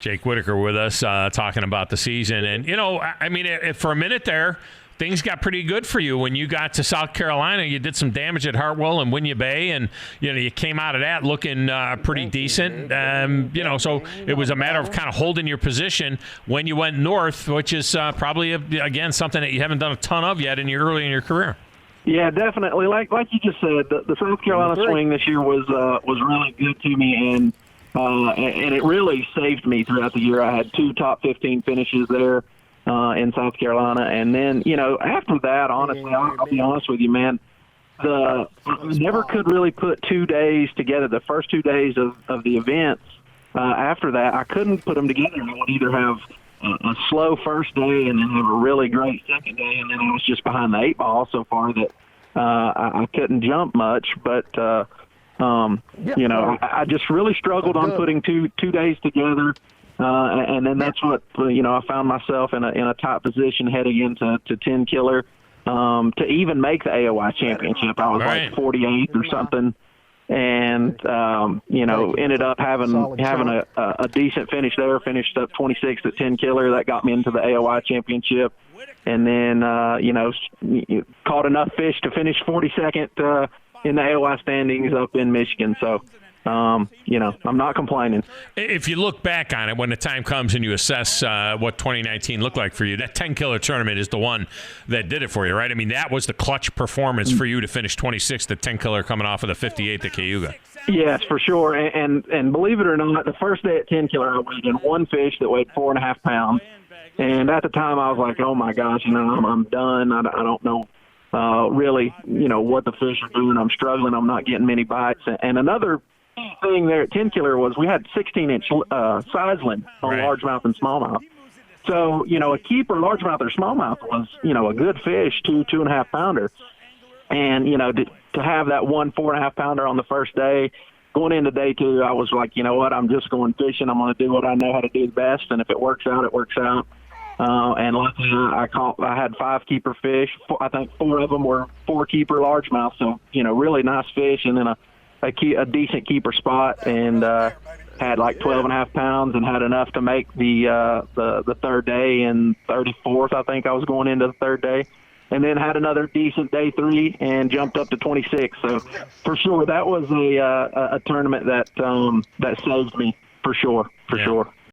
Jake Whitaker with us talking about the season. And, I mean, for a minute there, things got pretty good for you when you got to South Carolina. You did some damage at Hartwell and Winyah Bay, and, you came out of that looking pretty decent. So it was a matter of kind of holding your position when you went north, which is probably, again, something that you haven't done a ton of yet early in your career. Yeah, definitely. Like you just said, the South Carolina swing this year was really good to me, and it really saved me throughout the year. I had 2 top 15 finishes there in South Carolina, and then after that, honestly, I'll be honest with you, man. I never could really put 2 days together. The first 2 days of the events. After that, I couldn't put them together. I would either have a slow first day and then have a really great second day, and then I was just behind the 8 ball so far that I couldn't jump much. But I just really struggled on putting two days together, and then that's what I found myself in a top position heading into 10 Killer to even make the AOI championship. I was like 48th or something. And ended up having a decent finish there. Finished up 26th at 10 Killer. That got me into the AOI championship. And then caught enough fish to finish 42nd in the AOI standings up in Michigan. So I'm not complaining. If you look back on it, when the time comes and you assess what 2019 looked like for you, that 10 Killer tournament is the one that did it for you, right? I mean, that was the clutch performance for you to finish 26th at 10 Killer, coming off of the 58th at Cayuga. Yes, for sure. And believe it or not, the first day at 10 Killer, I weighed in one fish that weighed 4.5 pounds. And at the time, I was like, oh my gosh, I'm done. I don't know really, what the fish are doing. I'm struggling. I'm not getting many bites. And another thing there at 10 Killer was we had 16-inch sizeland on largemouth and smallmouth. So, a keeper largemouth or smallmouth was, a good fish, 2.5 pounder. And, to have that 4.5 pounder on the first day, going into day 2, I was like, you know what, I'm just going fishing. I'm going to do what I know how to do the best. And if it works out, it works out. And luckily I had 5 keeper fish. I think 4 of them were 4 keeper largemouth. So, really nice fish. And then a decent keeper spot, and had like 12.5 pounds and had enough to make the third day, and 34th, I think I was going into the third day, and then had another decent day 3 and jumped up to 26. So for sure, that was a tournament that saved me for sure.